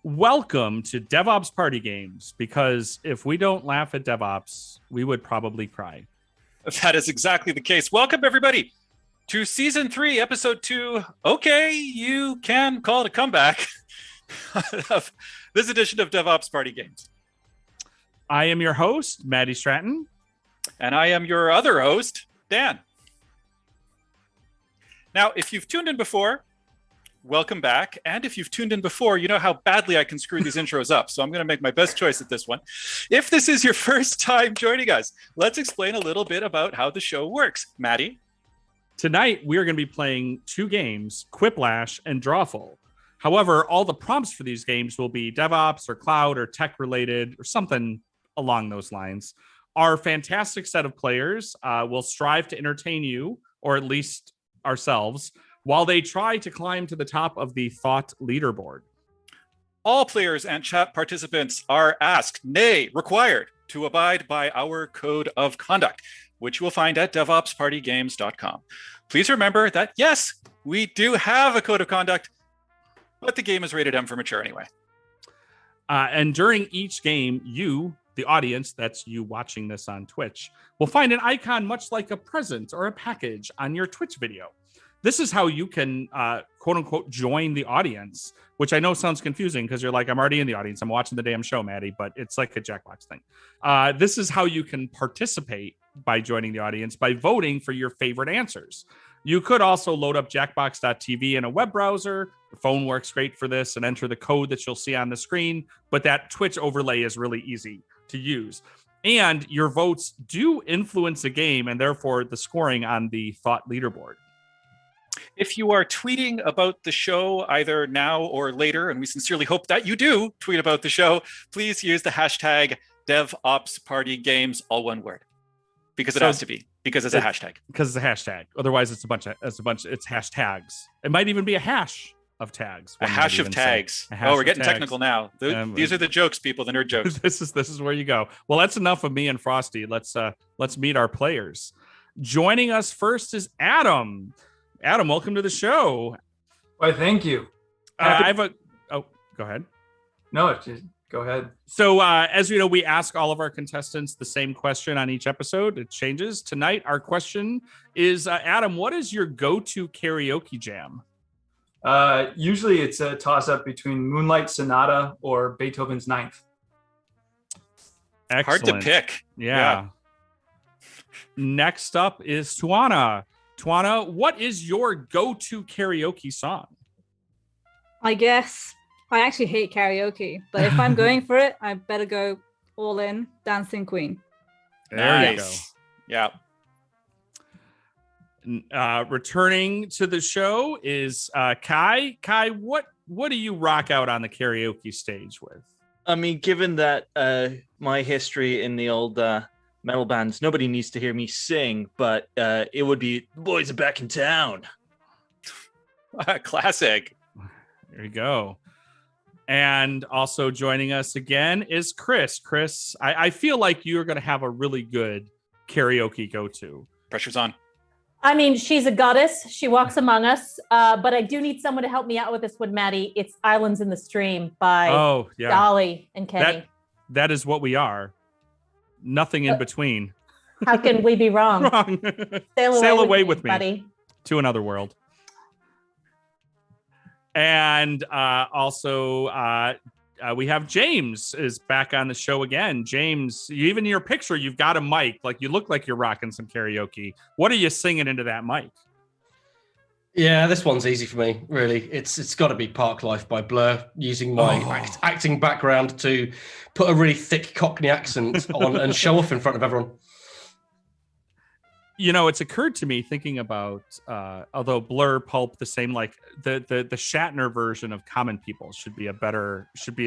Welcome to DevOps Party Games, because if we don't laugh at DevOps, we would probably cry. That is exactly the case. Welcome, everybody, to Season 3, Episode 2. Okay, you can call it a comeback of this edition of DevOps Party Games. I am your host, Maddie Stratton. And I am your other host, Dan. Now, if you've tuned in before, welcome back. And if you've tuned in before, you know how badly I can screw these intros up. So I'm going to make my best choice at this one. If this is your first time joining us, let's explain a little bit about how the show works. Maddie? Tonight, we are going to be playing two games, Quiplash and Drawful. However, all the prompts for these games will be DevOps or cloud or tech related or something along those lines. Our fantastic set of players will strive to entertain you, or at least ourselves, while they try to climb to the top of the thought leaderboard. All players and chat participants are asked, nay, required, to abide by our code of conduct, which you will find at devopspartygames.com. Please remember that, yes, we do have a code of conduct, but the game is rated M for mature anyway. And during each game, you, the audience, that's you watching this on Twitch, will find an icon much like a present or a package on your Twitch video. This is how you can, quote unquote, join the audience, which I know sounds confusing because you're like, I'm already in the audience. I'm watching the damn show, Maddie, but it's like a Jackbox thing. This is how you can participate by joining the audience, by voting for your favorite answers. You could also load up jackbox.tv in a web browser. The phone works great for this, and enter the code that you'll see on the screen. But that Twitch overlay is really easy to use. And your votes do influence the game and therefore the scoring on the thought leaderboard. If you are tweeting about the show either now or later, and we sincerely hope that you do tweet about the show, please use the hashtag DevOpsPartyGames, all one word, because it has to be, because it's a hashtag. Because it's a hashtag. Otherwise, it's hashtags. It might even be a hash of tags. A hash of tags. We're getting technical now. These are the jokes, people, the nerd jokes. This is where you go. Well, that's enough of me and Frosty. Let's meet our players. Joining us first is Adam. Adam, welcome to the show. Why, thank you. Go ahead. No, just go ahead. So, as you know, we ask all of our contestants the same question on each episode. It changes. Tonight, our question is, Adam, what is your go-to karaoke jam? Usually it's a toss-up between Moonlight Sonata or Beethoven's Ninth. Excellent. Hard to pick. Yeah. Next up is Tuana. Tuana, what is your go-to karaoke song? I guess I actually hate karaoke, but if I'm going for it, I better go all in Dancing Queen. There you go. Yeah. Returning to the show is Kai. Kai, what do you rock out on the karaoke stage with? I mean, given that my history in the old metal bands, nobody needs to hear me sing, but it would be "The Boys Are Back in Town." Classic. There you go. And also joining us again is Kris. Kris, I feel like you're going to have a really good karaoke go-to. Pressure's on. I mean, she's a goddess. She walks among us. But I do need someone to help me out with this one, Maddie. It's Islands in the Stream by Dolly and Kenny. That is what we are. Nothing in between. How can we be wrong? Wrong. Sail away with me, buddy. To another world. And also we have James is back on the show again. James, even in your picture, you've got a mic. Like, you look like you're rocking some karaoke. What are you singing into that mic? Yeah, this one's easy for me, really. It's got to be Park Life by Blur, using my acting background to put a really thick Cockney accent on and show off in front of everyone. You know, it's occurred to me thinking about, although Blur, Pulp, the same, like the Shatner version of Common People should be a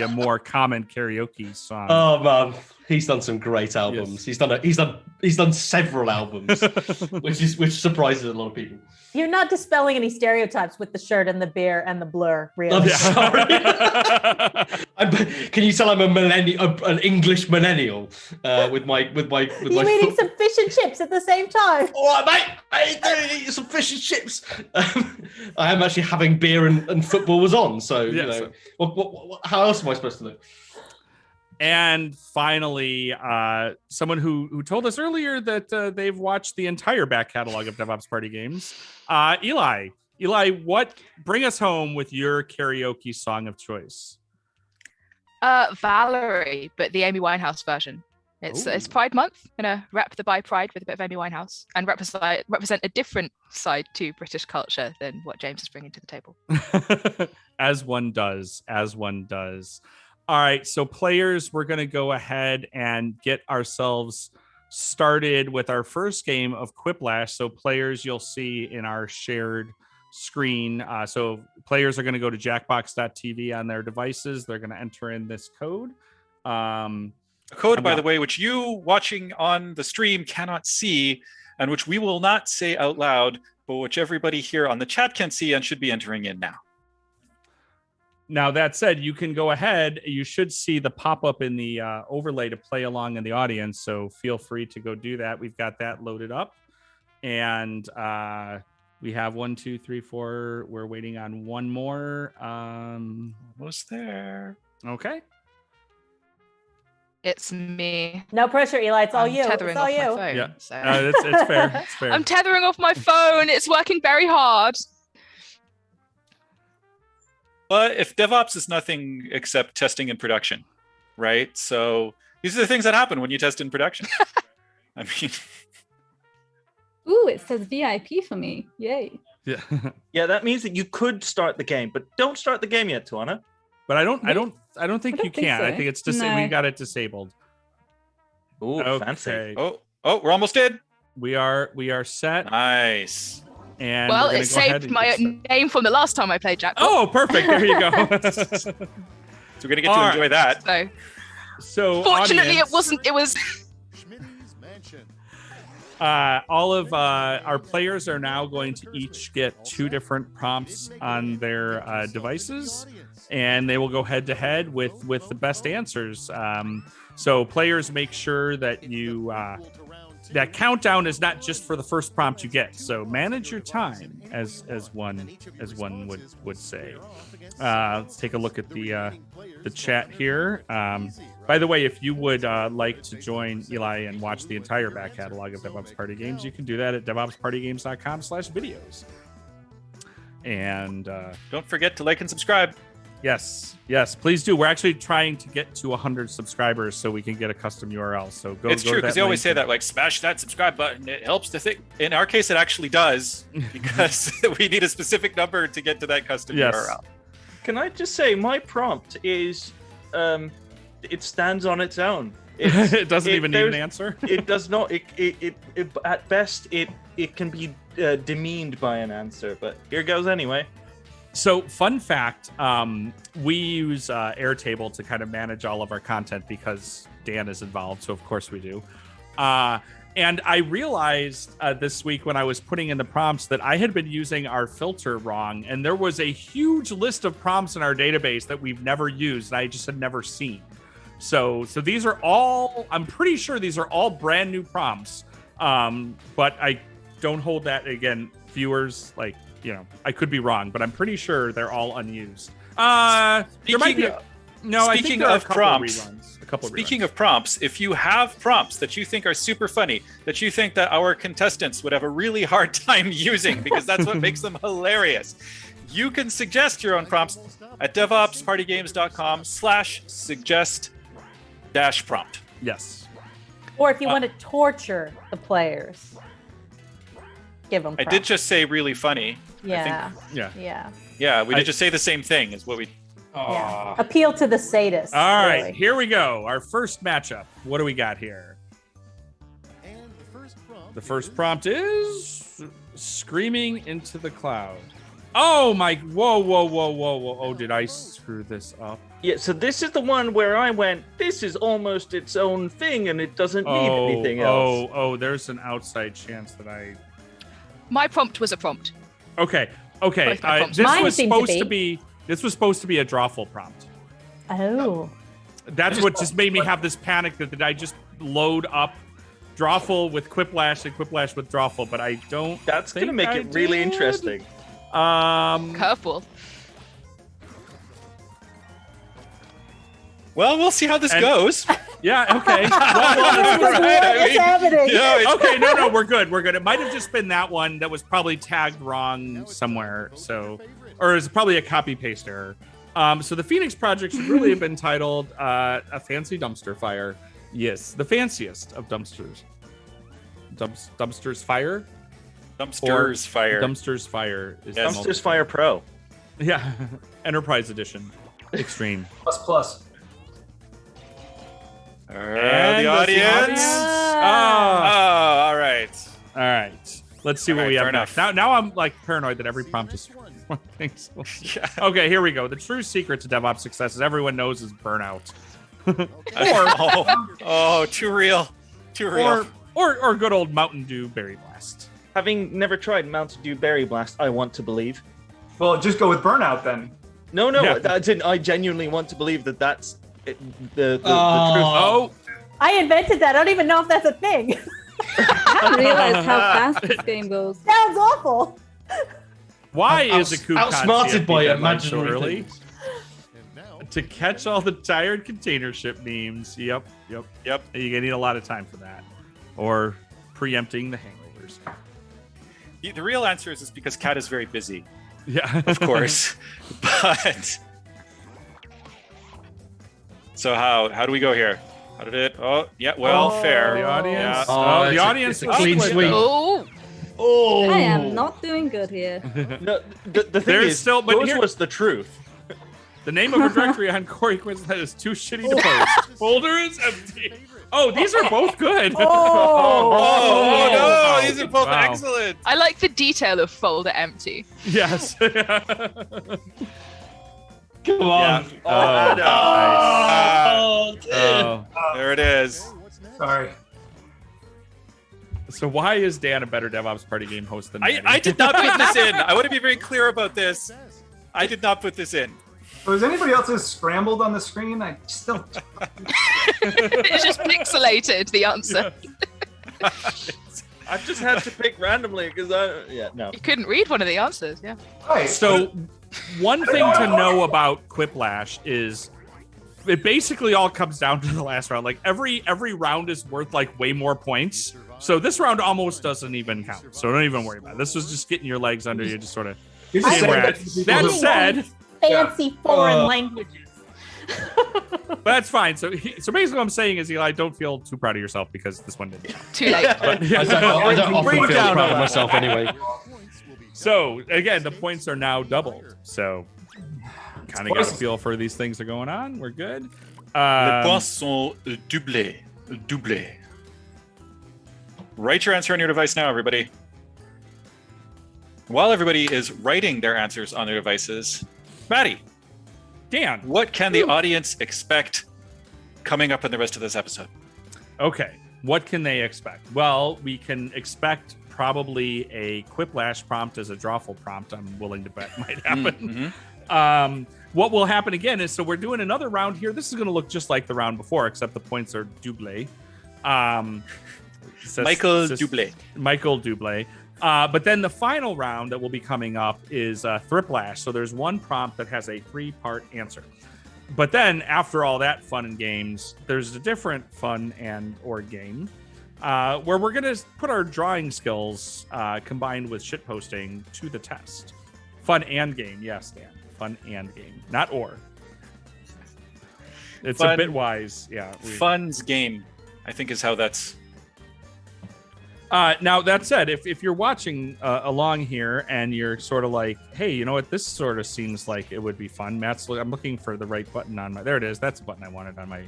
more common karaoke song. Oh man, he's done some great albums. Yes. He's done several albums, which surprises a lot of people. You're not dispelling any stereotypes with the shirt and the beer and the Blur, really. I'm sorry. Can you tell I'm a millennial, an English millennial, with my You eating some fish and chips at the same time? Oh, mate, eat some fish and chips. I am actually having beer and football was on. So you know, how else am I supposed to live? And finally, someone who told us earlier that they've watched the entire back catalog of DevOps Party Games, Eli. Eli, bring us home with your karaoke song of choice? Valerie, but the Amy Winehouse version. It's Pride Month. I'm gonna rep the By Pride with a bit of Amy Winehouse and represent a different side to British culture than what James is bringing to the table. As one does. All right, so players, we're gonna go ahead and get ourselves started with our first game of Quiplash. So players, you'll see in our shared screen. So players are going to go to jackbox.tv on their devices. They're going to enter in this code. A code, by the way, which you watching on the stream cannot see, and which we will not say out loud, but which everybody here on the chat can see and should be entering in now. Now, that said, you can go ahead. You should see the pop-up in the overlay to play along in the audience. So feel free to go do that. We've got that loaded up. And we have 1, 2, 3, 4. We're waiting on one more. Almost there. Okay. It's me. No pressure, Eli. It's all you. Tethering It's all off you. my phone, Yeah, so. it's fair. It's fair. I'm tethering off my phone. It's working very hard. But if DevOps is nothing except testing in production, right? So these are the things that happen when you test in production. I mean... Ooh, it says VIP for me. Yay. Yeah. Yeah, that means that you could start the game, but don't start the game yet, Tuana. But I don't think you can. so. I think it's No. we got it disabled. Ooh, Okay. fancy. Oh, we're almost in. We are set. Nice. And Well, we're gonna it go ahead saved and my get name from the last time I played Jack. Oh, perfect. There you go. So we're gonna get to enjoy that. So So fortunately, audience, it wasn't. It was. all of our players are now going to each get 2 different prompts on their devices, and they will go head to head with the best answers. So players, make sure that you that countdown is not just for the first prompt you get. So manage your time, as one would say. Let's take a look at the chat here. By the way, if you would like to join Eli and watch the entire back catalog of DevOps Party Games, you can do that at devopspartygames.com/videos. And Don't forget to like and subscribe. yes, please do. We're actually trying to get to 100 subscribers so we can get a custom URL. So go. It's go true, to because they always say that, like, smash that subscribe button. It helps to think. In our case, it actually does, because we need a specific number to get to that custom URL. Can I just say, my prompt is, it stands on its own. It doesn't even need an answer. It does not. It at best, it can be demeaned by an answer, but here goes anyway. So, fun fact, we use Airtable to kind of manage all of our content because Dan is involved, so of course we do. And I realized this week when I was putting in the prompts that I had been using our filter wrong, and there was a huge list of prompts in our database that we've never used, and I just had never seen. So these are all, I'm pretty sure these are all brand new prompts, but I don't hold that, again, viewers, like, you know, I could be wrong, but I'm pretty sure they're all unused. There might be Speaking of prompts, reruns. of prompts, if you have prompts that you think are super funny, that you think that our contestants would have a really hard time using, because that's what makes them hilarious, you can suggest your own prompts at devopspartygames.com/suggest-prompt. Yes. Or if you want to torture the players, give them I did just say really funny. Yeah. Yeah, we did just say the same thing as what we... Yeah. Appeal to the sadists. All right, really. here we go. Our first matchup. What do we got here? The first prompt is screaming into the cloud. Oh my, whoa. Oh, did I screw this up? Yeah, so this is the one where I went, this is almost its own thing and it doesn't need anything else. Oh, there's an outside chance that I... My prompt was a prompt. Okay. Both my prompts. This Mine was seemed to supposed to be a drawful prompt. Oh. That's what just made me have this panic that I just load up Drawful with Quiplash and Quiplash with Drawful, but I don't. That's going to make it really interesting. Careful. Well, we'll see how this goes. Yeah, okay. What's happening? Okay, no, we're good. It might have just been that one that was probably tagged wrong somewhere. So, or it's probably a copy paste error. So the Phoenix project should really have been titled A Fancy Dumpster Fire. Yes, the fanciest of dumpsters. Dumpsters Fire? Dumpsters Fire. Dumpsters Fire. Is Dumpsters Fire Pro. Yeah, Enterprise Edition. Extreme. Plus. The audience. All right. All right. Let's see what we have next. Now I'm like paranoid that every prompt is one thing. Yeah. Okay, here we go. The true secret to DevOps success, as everyone knows, is burnout. Too real. Too real. Or good old Mountain Dew Berry Blast. Having never tried Mountain Dew Berry Blast, I want to believe. Well, just go with burnout then. No, Yeah. I genuinely want to believe that's the truth. Oh, I invented that. I don't even know if that's a thing. I didn't realize how fast this game goes. Sounds awful. why is a coup outsmarted by deadline so imaginary early? things. To catch all the tired container ship memes. Yep. You're gonna need a lot of time for that, or preempting the hangovers. The real answer is because Kat is very busy, Yeah, of course. But so how do we go here? How did it? Oh, yeah. Well, fair. The audience. Yeah. The audience. It's a clean sweep. Oh, I am not doing good here. No, the thing There's is, still- but yours here- was the truth. The name of a directory on Corey Quizlet is too shitty to post. Folder is empty. Oh, these are both good. Oh, no! These are both Wow. excellent. I like the detail of folder empty. Yes. Come on. There it is. Sorry. So why is Dan a better DevOps party game host than me? I did not put this in. I want to be very clear about this. I did not put this in. Was anybody else's scrambled on the screen? I still. It's just pixelated, the answer. I've just had to pick randomly because no. You couldn't read one of the answers, yeah. Right. So one thing to know about Quiplash is it basically all comes down to the last round. Like every round is worth like way more points. So this round almost doesn't even count. So don't even worry about it. This was just getting your legs under you, just sort of. You're just saying That said, Fancy foreign languages. but that's fine. So basically what I'm saying is, Eli, don't feel too proud of yourself because this one didn't count. Too late. But, I don't often Bring it feel down proud a of lot. myself anyway. So again, the points are now doubled. So kind of got a feel for these things are going on. We're good. Les points sont doublés. Write your answer on your device now, everybody. While everybody is writing their answers on their devices, Maddie, Dan, what can the audience expect coming up in the rest of this episode? okay, what can they expect? Well, we can expect probably a Quiplash prompt as a Drawful prompt. I'm willing to bet might happen. What will happen again is, so we're doing another round here. This is going to look just like the round before, except the points are double. Michael Dublé. But then the final round that will be coming up is Thriplash. So there's one prompt that has a 3-part answer. But then after all that fun and games, there's a different fun and or game where we're going to put our drawing skills combined with shitposting to the test. Fun and game. Yes, Dan. Fun and game. Not or. It's Fun, a bit wise. Yeah. Fun's game, I think, is how that's... Now, that said, if you're watching along here and you're sort of like, hey, you know what? This sort of seems like it would be fun. I'm looking for the right button on my... There it is. That's the button I wanted on my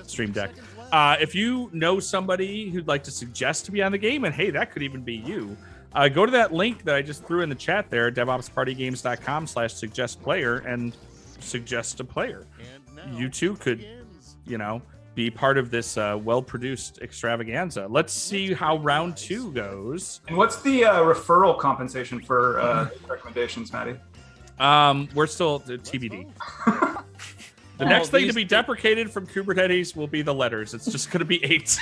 Stream Deck. If you know somebody who'd like to suggest to be on the game, and hey, that could even be you, go to that link that I just threw in the chat there, devopspartygames.com/suggest-player, and suggest a player. You too could, be part of this well-produced extravaganza. Let's see how round 2 goes. And what's the referral compensation for recommendations, Maddie? We're still TBD. The next thing to be deprecated from Kubernetes will be the letters. It's just going to be 8.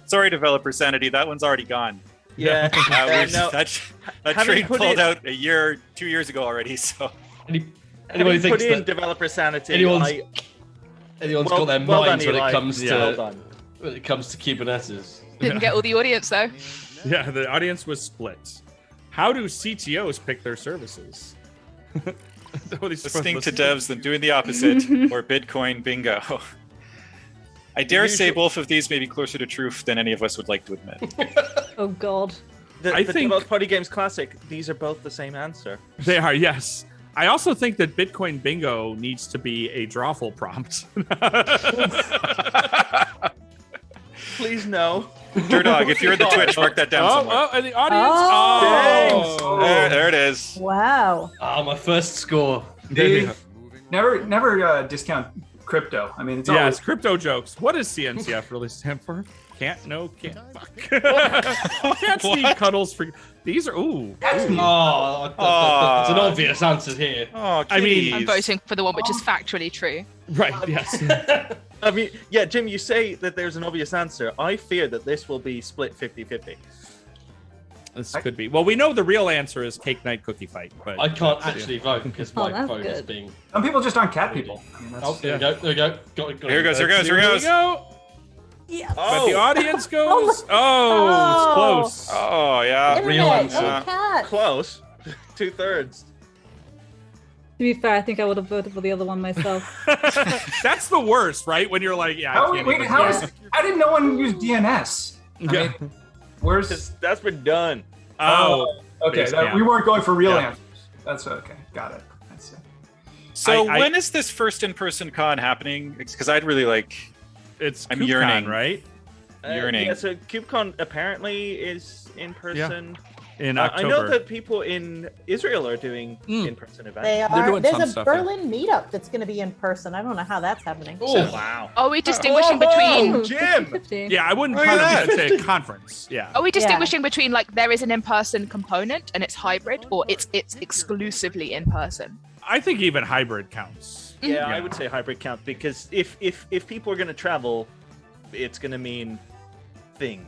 Sorry, developer sanity. That one's already gone. Yeah. That train pulled out 2 years ago already. So Anybody thinks put in that developer sanity. anyone's got their minds when it comes to Kubernetes. Didn't get all the audience though. Yeah, the audience was split. How do CTOs pick their services? Listening to devs, then doing the opposite, or Bitcoin bingo. I dare say both of these may be closer to truth than any of us would like to admit. Oh God. I think DevOps Party Games Classic, these are both the same answer. They are, yes. I also think that Bitcoin bingo needs to be a drawful prompt. Please no. Dog, if you're in the Twitch, mark that down somewhere. And the audience. There it is. Wow. My first score. Never discount crypto. I mean, it's always crypto jokes. What does CNCF really stand for? Can't fuck. Can't Steve Cuddles for these are that's an obvious answer here. I mean, I'm voting for the one which is factually true. Right, yes. I mean, yeah, Jim, you say that there's an obvious answer. I fear that this will be split 50-50. This could be. Well, we know the real answer is Cake Night Cookie Fight, but I can't actually vote because my vote is being. Some people just aren't cat people. I mean, there we go. Got it. Here goes. Yeah. But the audience goes. It's close. Oh, yeah. Real answer. Close. 2/3. To be fair, I think I would have voted for the other one myself. That's the worst, right? When you're like, how did no one use DNS? I mean, where's that's been done? Okay. We weren't going for real answers. That's okay. Got it. That's it. So when is this first in-person con happening? Because I'd really like. I'm yearning, right? Yearning. Yeah, so KubeCon apparently is in person. In October. I know that people in Israel are doing in-person events. They They're are. doing There's some a stuff, Berlin meetup that's going to be in person. I don't know how that's happening. Oh, wow. Are we distinguishing between Jim? Yeah, I wouldn't call it say a conference. Yeah. Are we distinguishing between like there is an in-person component and it's hybrid, or it's exclusively in person? I think even hybrid counts. Yeah, I would say hybrid count because if people are going to travel, it's going to mean things.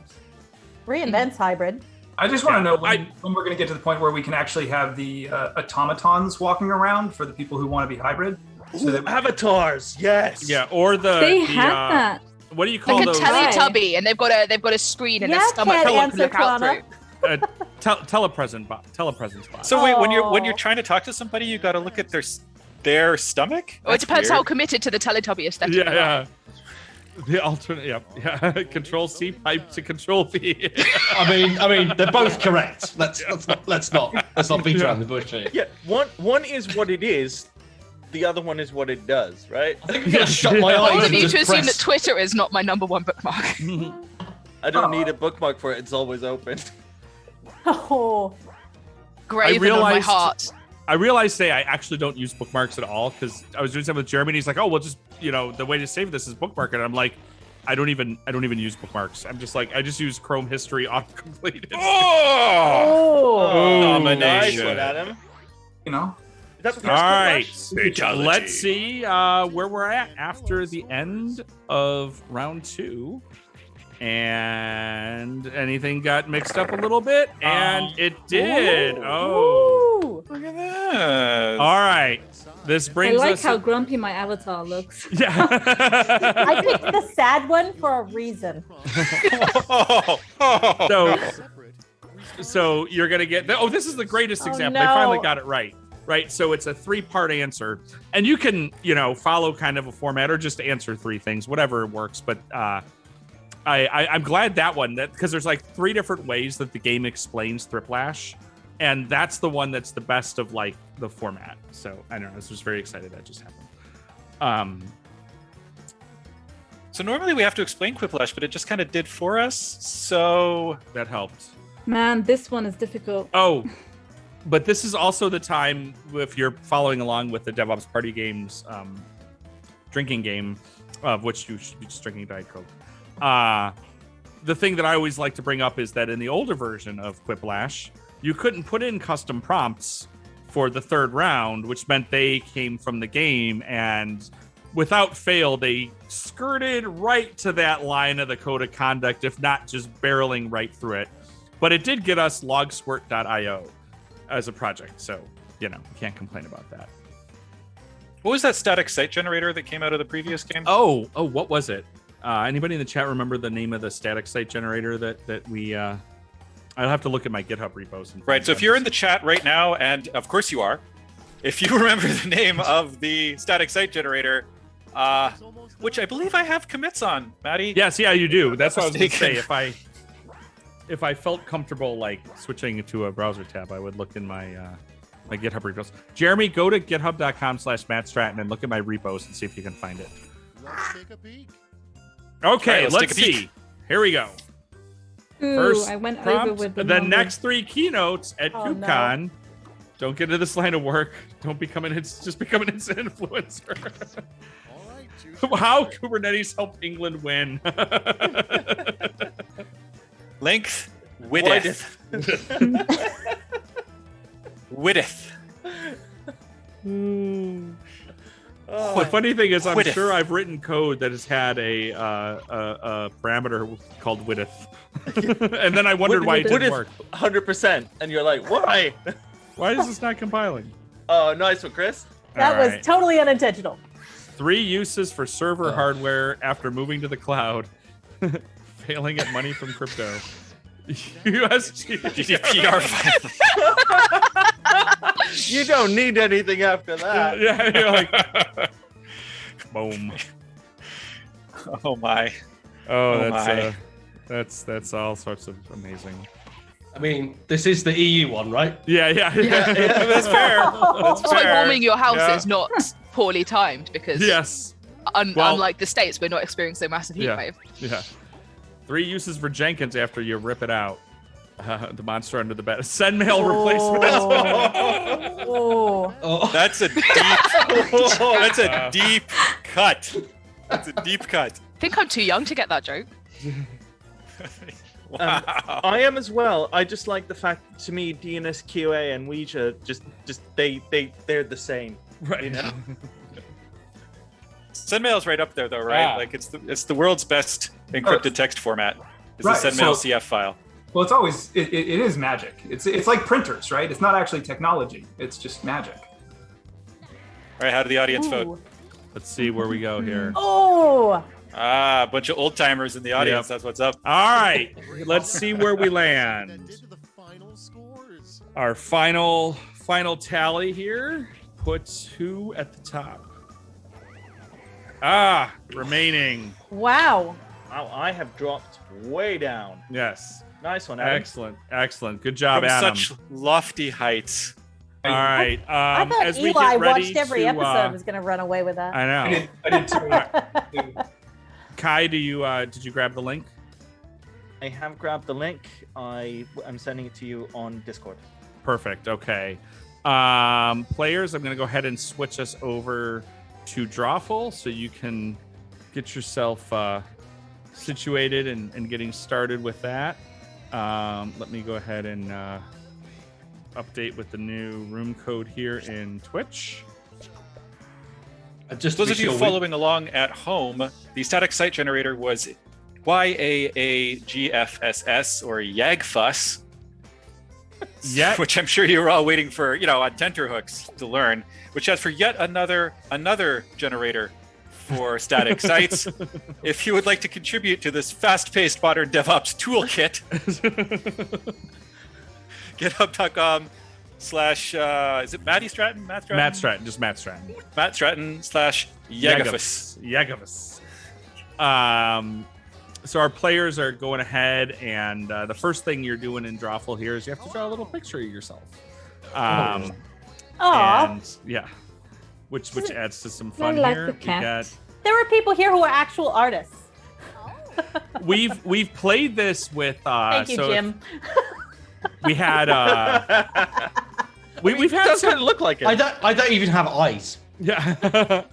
Reinvent's hybrid. I just want to know when we're going to get to the point where we can actually have the automatons walking around for the people who want to be hybrid. So that avatars, yes. Yeah, or they have that. What do you call like those? a Teletubby, and they've got a screen and a stomach to look out through. Telepresence bot. So wait, when you're trying to talk to somebody, you got to look at their stomach. Or it depends how committed to the Teletubby aesthetic. Yeah. The alternate, yeah. Control C pipe to Control V. I mean, they're both correct. Let's not beat around the bush here. Yeah, one is what it is, the other one is what it does, right? I think I'm gonna shut my I eyes. need to assume that Twitter is not my #1 bookmark. I don't need a bookmark for it; it's always open. Oh, graven on my heart. I realized today I actually don't use bookmarks at all because I was doing something with Jeremy and he's like, oh, well, just, the way to save this is bookmark it. And I'm like, I don't even use bookmarks. I'm just like, I just use Chrome history autocomplete. Domination. Nice one, Adam. All right. Let's see where we're at after the end of round 2. And anything got mixed up a little bit, and it did. Ooh. Look at that. All right. This brings us. I like how grumpy my avatar looks. Yeah. I picked the sad one for a reason. So you're gonna get. This is the greatest example. No. They finally got it right. Right. So it's a 3-part answer, and you can follow kind of a format or just answer 3 things, whatever works. But I'm glad that one because there's like 3 different ways that the game explains Thriplash, and that's the one that's the best of like the format. So I don't know. I was just very excited that just happened. So normally we have to explain Quiplash, but it just kind of did for us. So that helped. Man, this one is difficult. Oh, but this is also the time if you're following along with the DevOps Party Games drinking game, of which you should be just drinking Diet Coke. The thing that I always like to bring up is that in the older version of Quiplash, you couldn't put in custom prompts for the third round, which meant they came from the game, and without fail, they skirted right to that line of the code of conduct, if not just barreling right through it. But it did get us logsquirt.io as a project, so, you know, can't complain about that. What was that static site generator that came out of the previous game? Oh, what was it? Anybody in the chat remember the name of the static site generator that we... I'll have to look at my GitHub repos. Right, so if you're in the chat right now, and of course you are, if you remember the name of the static site generator, which I believe I have commits on, Maddie. Yes, yeah, you do. That's what I was going to say. If I felt comfortable like switching to a browser tab, I would look in my my GitHub repos. Jeremy, go to github.com/Matt Stratton and look at my repos and see if you can find it. Let's take a peek. Okay, right, let's see. Here we go. Ooh, First I went prompt, over with the next 3 keynotes at KubeCon. No. Don't get into this line of work. Don't become just become an instant influencer. All right, choose How Kubernetes helped England win. Length, width. Width. The funny thing is, I'm Width. sure I've written code that has had a parameter called width, and then I wondered why it didn't work. 100%, and you're like, why? Why is this not compiling? Oh, nice one, Kris. That All was right. totally unintentional. 3 uses for server hardware after moving to the cloud. Failing at money from crypto. GDPR file. You don't need anything after that. Yeah, you're like, boom. Oh my. Oh, my. that's all sorts of amazing. I mean, this is the EU one, right? Yeah. That's fair. That's It's like fair. warming your house Yeah. is not poorly timed because Yes. Well- unlike the States, we're not experiencing a massive heat Yeah. wave. Yeah. 3 uses for Jenkins after you rip it out. The monster under the bed. Send mail replacement. Oh. That's a deep. That's a deep cut. That's a deep cut. I think I'm too young to get that joke. Wow. I am as well. I just like the fact, to me, DNS QA and Ouija they're the same. Right. You know? SendMail's right up there, though, right? Yeah. Like it's the world's best encrypted text format. It's Right, a SendMail so- CF file. Well, it's always it is magic. It's like printers, right? It's not actually technology. It's just magic. All right, how did the audience vote? Ooh. Let's see where we go here. Oh. Ah, a bunch of old timers in the audience. Yep. That's what's up. All right. Let's see where we And land. into the final scores. Our final tally here puts who at the top? Remaining. Wow. Wow, I have dropped way down. Yes. Nice one, Adam. Excellent. Good job, From Adam. such lofty heights. All right. I thought as we Eli get ready watched every to, episode was going to run away with that. I know. I did too. Kai, did you grab the link? I have grabbed the link. I'm sending it to you on Discord. Perfect. Okay. Players, I'm going to go ahead and switch us over to Drawful so you can get yourself situated and getting started with that. Let me go ahead and update with the new room code here in Twitch. Just Those of you following along at home, the static site generator was YAAGFSS or YAGFUS, which I'm sure you were all waiting for, on tenterhooks to learn, which stands for yet another generator for static sites. If you would like to contribute to this fast-paced modern DevOps toolkit, github.com/ is it Matty Stratton? Matt Stratton? Matt Stratton, just Matt Stratton. Matt Stratton / Yagafus. Yagafus. So our players are going ahead, and the first thing you're doing in Drawful here is you have to draw a little picture of yourself. Aw. And yeah, which adds to some fun like here. the cat. There are people here who are actual artists. We've played this with Thank you, Jim. We had we've had Doesn't some, look like it. I don't even have eyes. yeah.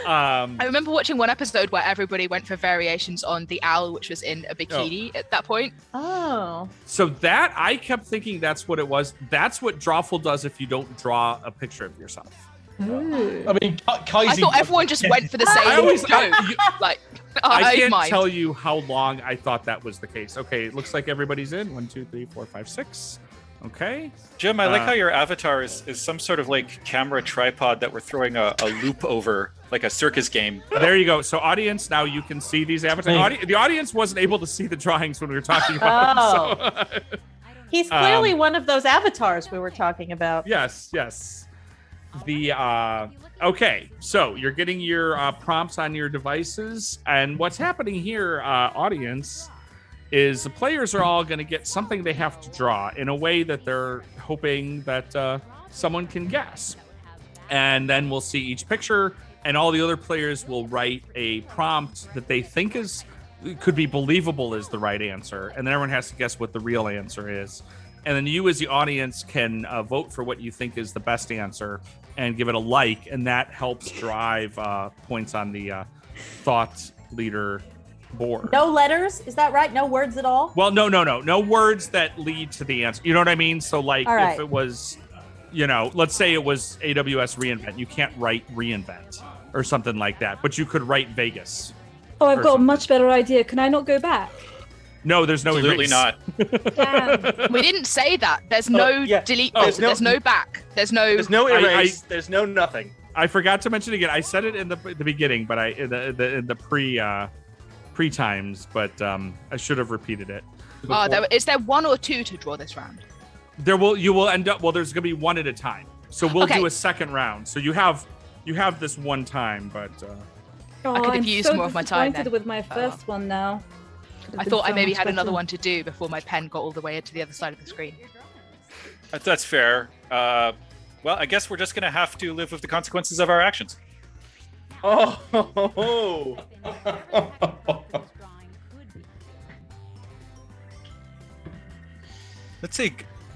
I remember watching one episode where everybody went for variations on the owl, which was in a bikini at that point. Oh. So that, I kept thinking that's what it was. That's what Drawful does if you don't draw a picture of yourself. Ooh. I mean, I thought everyone just went for the same joke. I can't tell you how long I thought that was the case. Okay, it looks like everybody's in. 1, 2, 3, 4, 5, 6. Okay. Jim, I like how your avatar is some sort of like camera tripod that we're throwing a loop over, like a circus game. There you go. So audience, now you can see these avatars. The audience wasn't able to see the drawings when we were talking about them. So. He's clearly one of those avatars we were talking about. Yes. Okay, so you're getting your prompts on your devices, and what's happening here, audience, is the players are all going to get something they have to draw in a way that they're hoping that someone can guess. And then we'll see each picture, and all the other players will write a prompt that they think could be believable as the right answer, and then everyone has to guess what the real answer is. And then you as the audience can vote for what you think is the best answer and give it a like, and that helps drive points on the thought leader board. No letters? Is that right? No words at all? Well, no words that lead to the answer. You know what I mean? So like right. If it was, let's say it was AWS reInvent, you can't write reInvent or something like that, but you could write Vegas. Oh, I've got a much better idea. Can I not go back? No, there's no Absolutely erase. not. Damn. We didn't say that. There's no delete. There's no back. There's no erase. There's no nothing. I forgot to mention again. I said it in the beginning, but in the pre times, but I should have repeated it. Is there 1 or 2 to draw this round? You will end up. Well, there's gonna be 1 at a time. So we'll do a second round. So you have this one time, but I could have used more of my time then. With my first one now. I thought I maybe had another one to do before my pen got all the way to the other side of the screen. That's fair. Well, I guess we're just going to have to live with the consequences of our actions. Oh. Let's say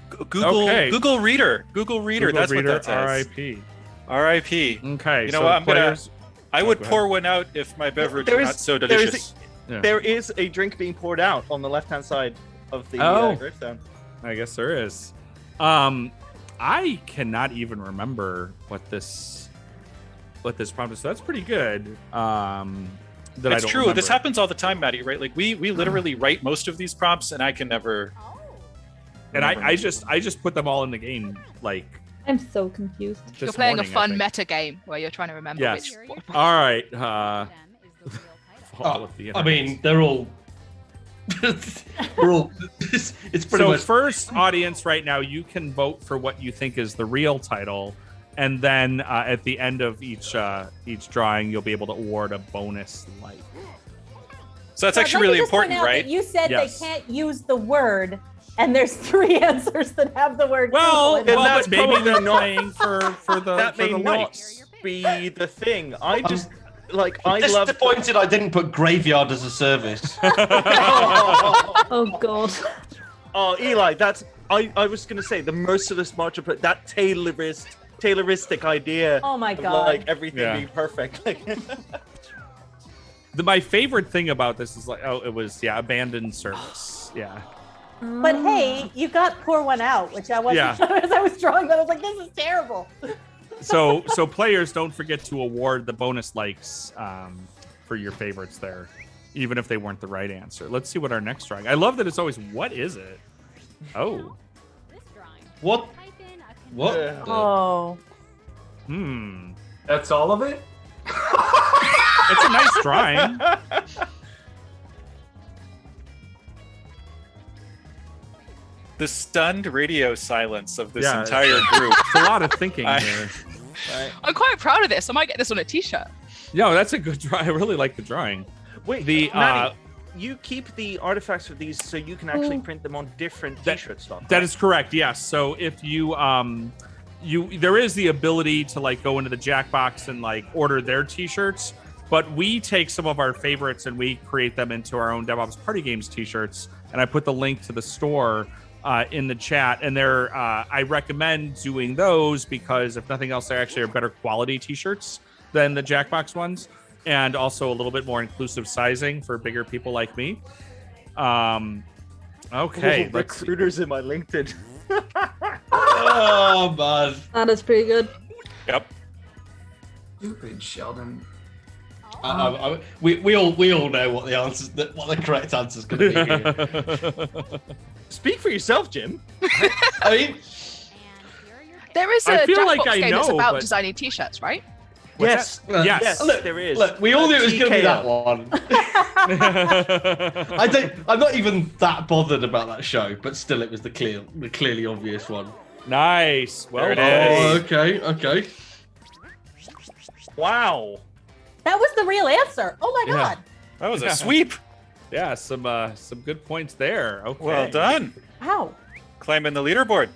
Google Reader. Google Reader. That's Reader, what that says. R.I.P. R.I.P. Okay. You know what? I would pour one out if my beverage were not so delicious. There is a drink being poured out on the left-hand side of the gravestone. I guess there is. I cannot even remember what this prompt is. So that's pretty good. That's true. Remember. This happens all the time, Maddie. Right? Like we literally write most of these prompts, and I can never. And I just put them all in the game. Like I'm so confused. You're playing a fun meta game where you're trying to remember which. All right. I mean, they're all. We're all. It's pretty much. First, audience, right now, you can vote for what you think is the real title, and then at the end of each drawing, you'll be able to award a bonus like. So that's actually really important, right? You said they can't use the word, and there's 3 answers that have the word. Well, but maybe they're not playing for the. That may not be the thing. I just. I love disappointed I didn't put graveyard as a service. Oh god. Oh, Eli, that's I was gonna say the merciless march of that Tayloristic idea. Oh my god. Of, everything being perfect. My favorite thing about this is it was abandoned service. Yeah. But hey, you got pour one out, which I wasn't sure as I was drawing that. I was like, this is terrible. So players, don't forget to award the bonus likes for your favorites there, even if they weren't the right answer. Let's see what our next drawing. I love that it's always, what is it? Oh. What? Oh. That's all of it? It's a nice drawing. The stunned radio silence of this entire group. It's a lot of thinking here. I'm quite proud of this. I might get this on a t-shirt. No, that's a good drawing. I really like the drawing. Wait, Maddie, you keep the artifacts for these so you can actually print them on different t-shirt stock. That is correct, yes. So if you there is the ability to go into the Jackbox and order their t-shirts, but we take some of our favorites and we create them into our own DevOps Party Games t-shirts, and I put the link to the store in the chat, and I recommend doing those because if nothing else, they actually are better quality t-shirts than the Jackbox ones, and also a little bit more inclusive sizing for bigger people like me. Okay, recruiters in my LinkedIn. Oh man, That is pretty good. Yep. Stupid Sheldon. we all know what the answers, what the correct answer is going to be here. Speak for yourself, Jim. I mean, There is I a feel like Jackbox I game that's know, about but- designing t-shirts, right? Yes, Yes. yes, look, there is. Look, we all knew it was going to be that one. I I'm not even that bothered about that show, but still, it was the clearly obvious one. Nice. Well There it done. is. Oh, okay. Wow. That was the real answer. Oh my Yeah. god. That was a sweep. Yeah, some good points there. Okay. Well done. Wow. Climbing the leaderboard.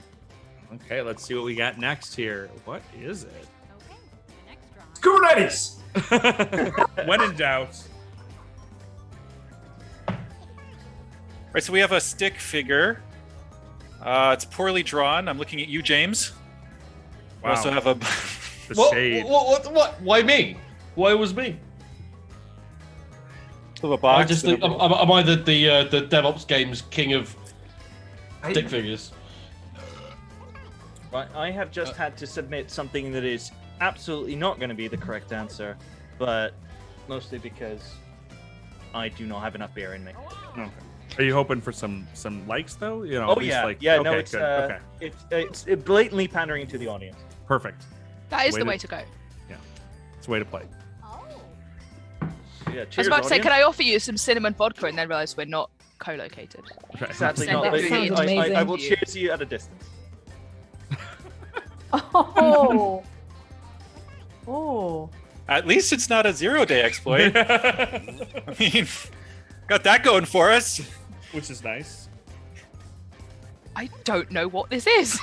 Okay, let's see what we got next here. What is it? Kubernetes. When in doubt. Right, so we have a stick figure. It's poorly drawn. I'm looking at you, James. We Wow. also have a The What? shade. What? Why me? Why was me? box. Am I the DevOps games king of I- stick figures? Right, I have just had to submit something that is absolutely not going to be the correct answer, but mostly because I do not have enough beer in me. Okay. Are you hoping for some likes though? You know, Oh at least yeah, like, yeah. okay, No, it's good. Okay, it's blatantly pandering to the audience. perfect. That is Way the to- way to go. It's a way to play. Yeah, I was cheers, about to say, audience. can I offer you some cinnamon vodka and then realize we're not co-located? Okay. Sadly Send not. it but through the Sounds I amazing. will cheers you at a distance. Oh. Oh. At least it's not a 0-day exploit. I mean, got that going for us. Which is nice. I don't know what this is.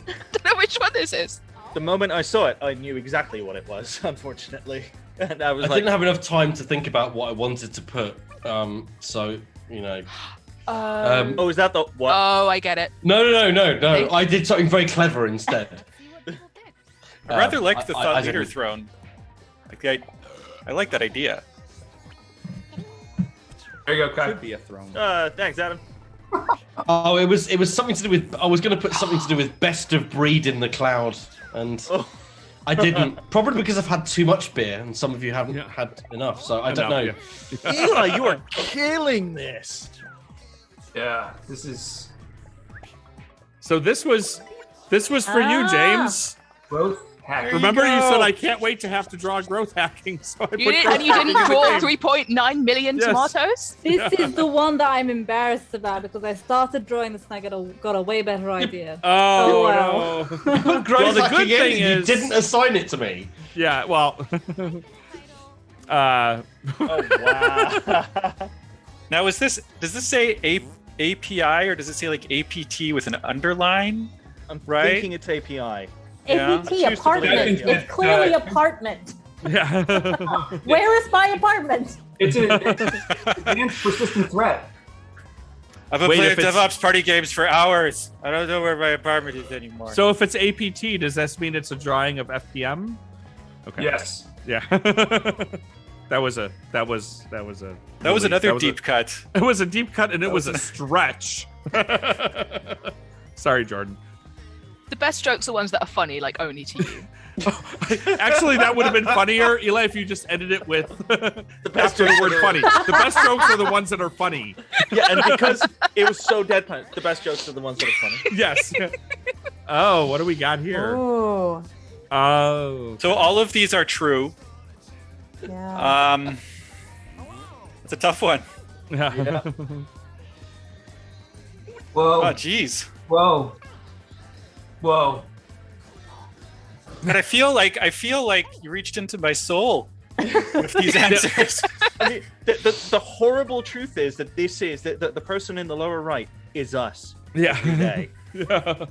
I don't know which one this is. The moment I saw it, I knew exactly what it was. Unfortunately, and I was I like, didn't have enough time to think about what I wanted to put. So you know. "Oh, is that the what?" Oh, I get it. No. I did something very clever instead. I rather like the I thought leader didn't. throne. Like, I like that idea. There you go, Kai. Could be a throne. Thanks, Adam. Oh, it was something to do with. I was going to put something to do with best of breed in the cloud, and Oh. I didn't. Probably because I've had too much beer, and some of you haven't Yeah. had enough. So I don't know. Yeah. Eli, you are killing this. Yeah, this is So this was for you, James. growth hacking. Remember you go. said I can't wait to have to draw growth hacking. So I put You did, growth and you didn't hacking in draw the game. 3.9 million Yes. tomatoes? This is the one that I'm embarrassed about because I started drawing this and I got a way better idea. Oh, wow. no. Put growth Well, the hacking good in, thing you is- didn't assign it to me. Yeah, well. Oh wow. Now, does this say API or does it say like APT with an underline? I'm Right? thinking it's API. Yeah, APT, I choose to apartment. believe it. It's clearly apartment. Yeah. Where is my apartment? It's an advanced persistent threat. I've been Wait, playing if it's- DevOps party games for hours. I don't know where my apartment is anymore. So if it's APT, does this mean it's a drawing of FPM? Okay. Yes. Yeah. that was another deep cut. It was a deep cut and it was a stretch. Sorry, Jordan. The best jokes are ones that are funny, like only to you. Actually, that would have been funnier, Eli, if you just ended it with The best after the jokes word are- funny. The best jokes are the ones that are funny. Yeah, and because it was so deadpan, the best jokes are the ones that are funny. Yes. Oh, what do we got here? Oh. Oh. So all of these are true. Yeah. It's a tough one. Yeah. Whoa. Oh, geez. Whoa. Whoa. And I feel like you reached into my soul with these answers. I mean, the horrible truth is that this is that the person in the lower right is us every Yeah. day. Yeah.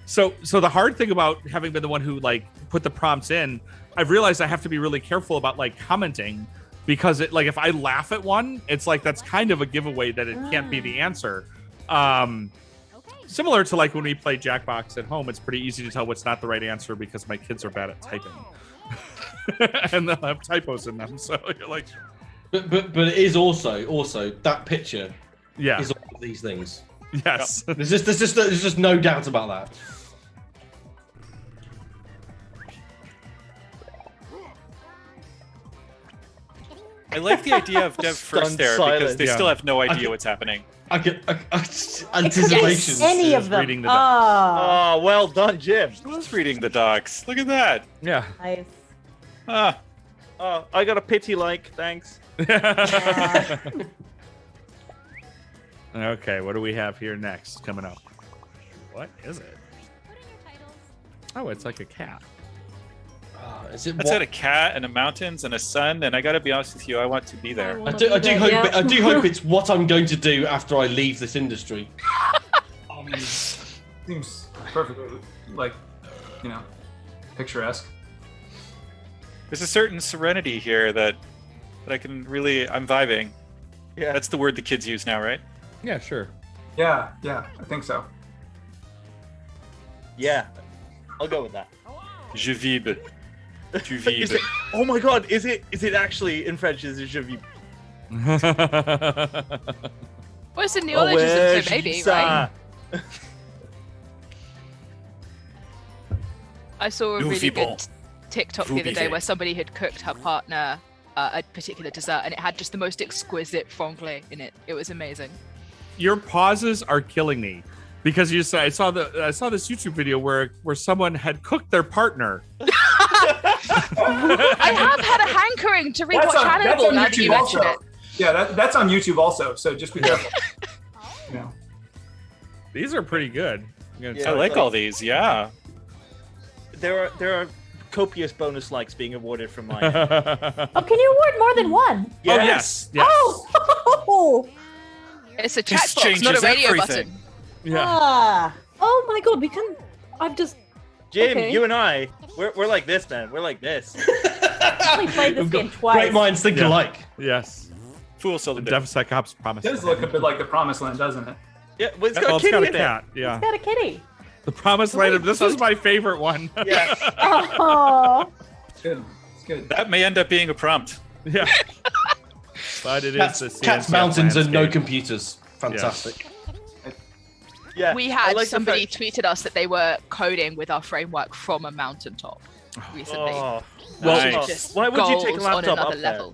So the hard thing about having been the one who like put the prompts in, I've realized I have to be really careful about like commenting because it like if I laugh at one, it's like that's kind of a giveaway that it can't be the answer. Similar to like when we play Jackbox at home, it's pretty easy to tell what's not the right answer because my kids are bad at typing. and they'll have typos in them. So you're like, but it is also that picture. Yeah. Is all of these things. Yes. There's just no doubt about that. I like the idea of Dev first there because they still have no idea what's happening. I get anticipation. Any of them. Reading the docs. Oh, well done, Jim. Who's reading the docs? Look at that. Yeah. Nice. Ah, Oh, I got a pity like. Thanks. Okay, what do we have here next coming up? What is it? Oh, it's like a cat. Is it that's got a cat and a mountains and a sun, and I gotta be honest with you, I want to be there. I do hope it's what I'm going to do after I leave this industry. Seems perfectly, like, picturesque. There's a certain serenity here that I can really, I'm vibing. Yeah. That's the word the kids use now, right? Yeah, sure. Yeah, I think so. Yeah, I'll go with that. Je vibre. Tu vibres. Oh my god, is it actually in French? Is it je vibre? Well, it's a neologism, so maybe, right? I saw a really good TikTok the other day where somebody had cooked her partner a particular dessert, and it had just the most exquisite franglais in it. It was amazing. Your pauses are killing me because you said I saw this YouTube video where someone had cooked their partner. I have had a hankering to rewatch Hannibal now that you mention it. Yeah, that's on YouTube also. So just be careful. These are pretty good. I like all these. Yeah. There are copious bonus likes being awarded from mine. Oh, can you award more than one? Yes. Oh. It's a chat box, not a radio button. Yeah. Oh my god, we can. I've just. Jim, Okay. you and I, we're like this, man. We're like this. I only played this game twice. Great minds think alike. Yes. Fool so The DevSecOps promise. It does look a bit like the Promised Land, doesn't it? Yeah, well, it's got Well, a kitty it's got a in cat. Yeah. It's got a kitty. The Promised Land. This was my favorite one. it. Yeah. Oh. It's good. It's good. That may end up being a prompt. Yeah. But it Cats, is the cats, CNCF mountains, and no landscape. computers. Fantastic. Yeah. We I had like the somebody fact- tweeted us that they were coding with our framework from a mountaintop recently. Oh. Well, Nice. Just Why would you take a goals on laptop another up there? level.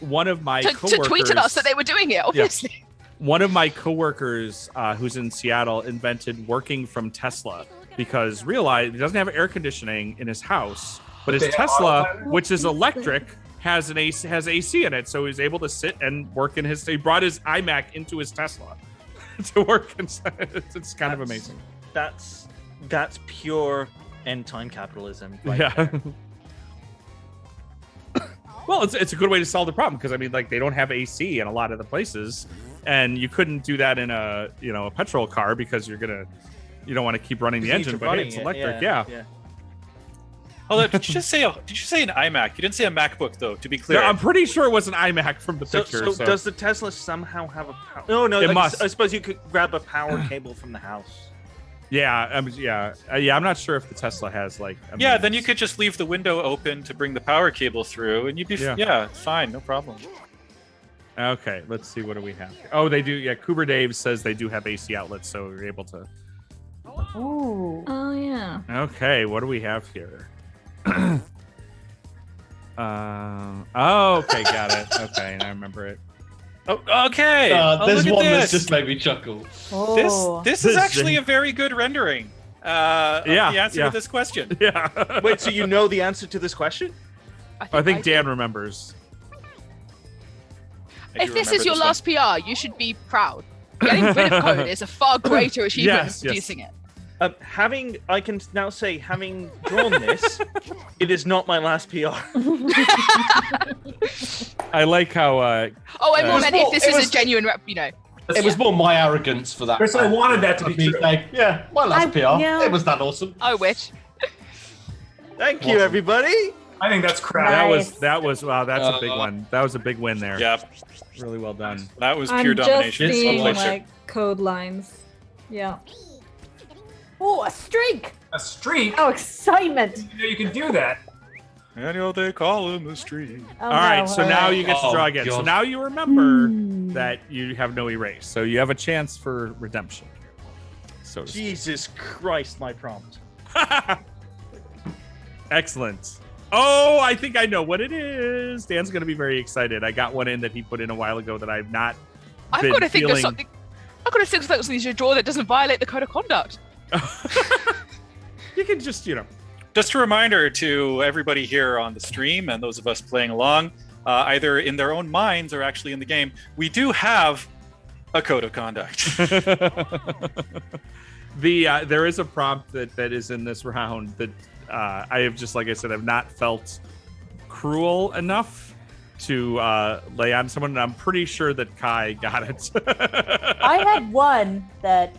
One of my To coworkers tweet at us that they were doing it, obviously. One of my coworkers who's in Seattle invented working from Tesla because realized he doesn't have air conditioning in his house, but his They have Tesla, autopilot? which is electric, has AC in it, so he's able to sit and work in his. He brought his iMac into his Tesla to work inside. It's kind of amazing. That's pure end time capitalism. Right Yeah. there. Well, it's a good way to solve the problem because I mean, like they don't have AC in a lot of the places, and you couldn't do that in a petrol car because you don't want to keep running the You need engine, to but hey, running it's it, electric. Yeah. Although, did you say an iMac? You didn't say a MacBook, though. To be clear, No, I'm pretty sure it was an iMac from the So, picture. so does the Tesla somehow have a power? No, It I must. I suppose you could grab a power cable from the house. Yeah, I'm not sure if the Tesla has like. yeah. Then you could just leave the window open to bring the power cable through, and you'd be fine, no problem. Okay, let's see. What do we have? Oh, they do. Yeah, Cooper Dave says they do have AC outlets, so you're able to. Ooh. Oh yeah. Okay, what do we have here? Okay, got it. Okay, I remember it. Oh, okay. There's look at one this. that's just made me chuckle. Oh. This is actually a very good rendering. Of the answer to this question. Yeah. Wait, so you know the answer to this question? I think Dan remembers. I If do this remember is your one. last PR, you should be proud. Getting rid of code is a far greater achievement Yes, than yes. producing it. I can now say, having drawn this, it is not my last PR. I like how. Oh, I more meant if this it is was- a genuine rep, It was more my arrogance for that. Chris, I wanted that to be Me true. saying, yeah, my last PR. yeah. It was that awesome. I wish. Thank you, everybody. I think that's crap. Nice. that was wow. That's a big one. That was a big win there. Yep, Really well done. that was I'm pure just domination. seeing Pleasure. like code lines. Yeah. Oh, a streak. A streak? Oh, excitement. You can do that. Daniel, they call in the street. Oh, All right, no, so all now right. you get to draw again. So God. now you remember that you have no erase. So you have a chance for redemption. So to speak. Jesus Christ, my prompt. Excellent. Oh, I think I know what it is. Dan's going to be very excited. I got one in that he put in a while ago that I've not I've been got to think of feeling- something. I've got to think of something you should draw that doesn't violate the code of conduct. You can just, Just a reminder to everybody here on the stream and those of us playing along, either in their own minds or actually in the game, we do have a code of conduct. There is a prompt that is in this round that I have just, like I said, I've not felt cruel enough to lay on someone, and I'm pretty sure that Kai got it. I had one that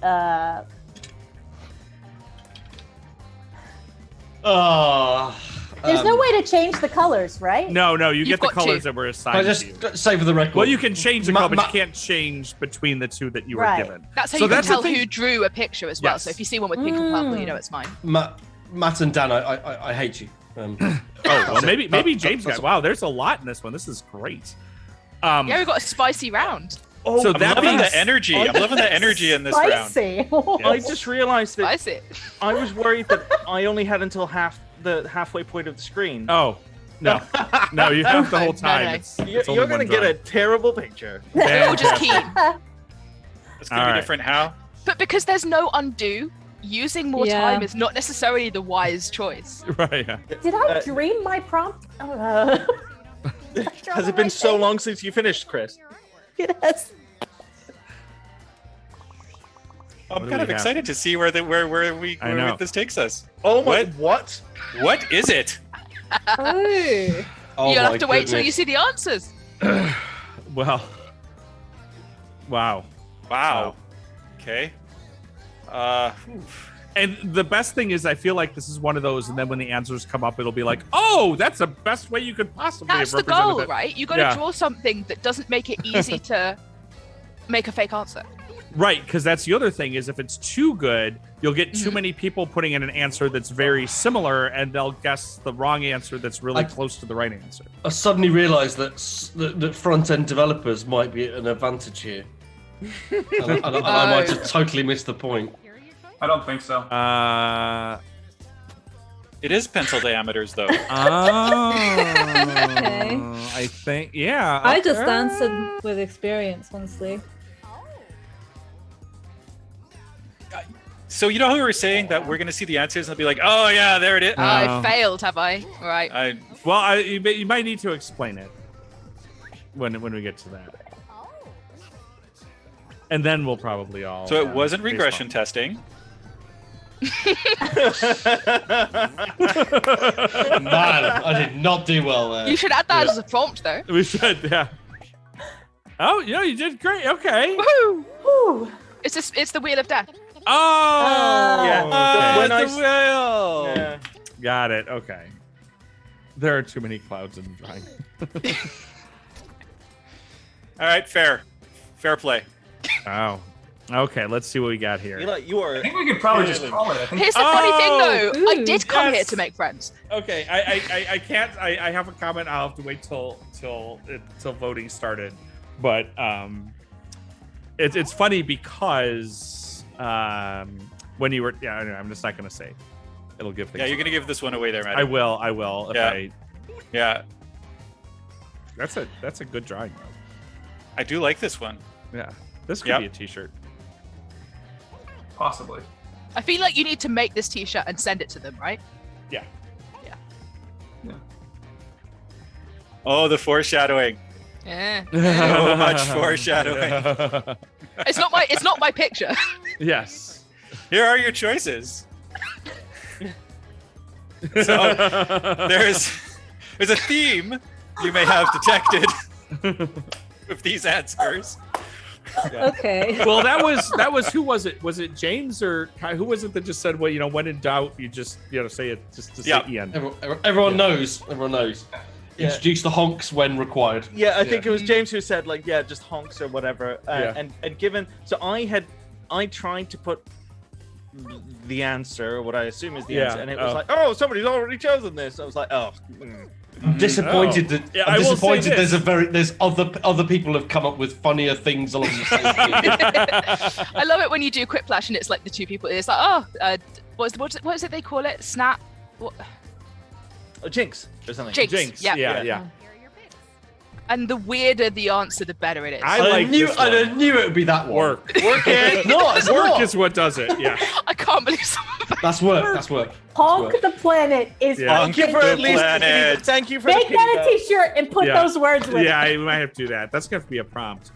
there's no way to change the colors, right? No, you You've get the got colors two. that were I assigned just to you. say for the record. Well, you can change the Ma- color, but ma- you can't change between the two that you were Right. given. That's how So you can that's the tell thing- who drew a picture as well. Yes. So if you see one with pink and purple, you know it's mine. Matt and Dan, I hate you. Oh, well, maybe James that's- got. Wow, there's a lot in this one. This is great. Yeah, we've got a spicy round. Oh, So I'm that loving means the energy. I'm loving the energy in this round. Spicy. I just realized that Spicy. I was worried that I only had until the halfway point of the screen. Oh, no, you have the whole No, time. no. It's You're only going to one get a drawing. terrible picture. We're just keen. It's going to All be right. different how? But because there's no undo, using more Yeah. time is not necessarily the wise choice. Right. Yeah. Did I dream my prompt? Has it been so long since you finished, Chris? Yes. I'm What do kind we of have? excited to see where I know. this takes us. Oh my! What? What is it? Oh. Oh You'll my have to wait till goodness. you see the answers. Well. Wow. Wow. Okay. And the best thing is, I feel like this is one of those, and then when the answers come up, it'll be like, "Oh, that's the best way you could possibly That's have the represented goal, it." right? You got to Yeah. draw something that doesn't make it easy to make a fake answer. Right, because that's the other thing is if it's too good, you'll get too many people putting in an answer that's very similar, and they'll guess the wrong answer that's really close to the right answer. I suddenly realised that front-end developers might be at an advantage here. and I might have totally missed the point. I don't think so. It is pencil diameters, though. Okay. I think, yeah. I just answered with experience, honestly. So you know how we were saying that we're going to see the answers and they'll be like, "Oh yeah, there it is." I failed, have I? Right. Well, you might need to explain it when we get to that. And then we'll probably all. So it wasn't regression testing. Man, I did not do well there. You should add that as a prompt, though. We should, yeah. Oh, you did great. Okay. Woohoo! Whew. It's the wheel of death. Oh, Yeah. okay. When I the whale. Yeah. Got it. Okay. There are too many clouds in the drawing. All right, fair play. Oh. Okay, let's see what we got here. You are. I think we could probably just call it. I think Here's the funny thing, though. I Ooh, did come here yes. to make friends. Okay, I can't. I have a comment. I'll have to wait till voting started. But it's funny because when you were anyway, I'm just not gonna say. It'll give things. Yeah, you're going to give this one away there, Matt. I will. If Yeah. Yeah, That's a good drawing though. I do like this one. Yeah. This could Yep. be a T-shirt. possibly. I feel like you need to make this T-shirt and send it to them, right? Yeah. Oh, the foreshadowing. Yeah. So much foreshadowing. It's not my picture. Yes. Here are your choices. So there's a theme you may have detected with these answers. Okay. Well, that was who was it? Was it James or Kai? Who was it that just said, well, when in doubt, you just say it just to say Ian. Everyone knows. Everyone knows. Yeah. Introduce the honks when required. Yeah, I think it was James who said just honks or whatever. Yeah. And given, so I tried to put the answer, what I assume is the Yeah. answer, and it was like, oh, somebody's already chosen this. I was like, oh. I'm disappointed Oh. that Yeah, I I'm will say disappointed. There's other people have come up with funnier things along the same theme. I love it when you do Quiplash and it's like the two people. It's like, what is it they call it? Snap. What? Oh, Jinx or something. Jinx. Yeah. And the weirder the answer, the better it is. I knew it would be that one. Work. Work it. No, it's Work not. is what does it. Yeah. I can't believe someone. That's work. That's work. Honk the planet is. Yeah. Thank you for at least. Planet. Thank you for Make the that a feedback. T-shirt and put Yeah. those words with Yeah, it. I might have to do that. That's gonna have to be a prompt.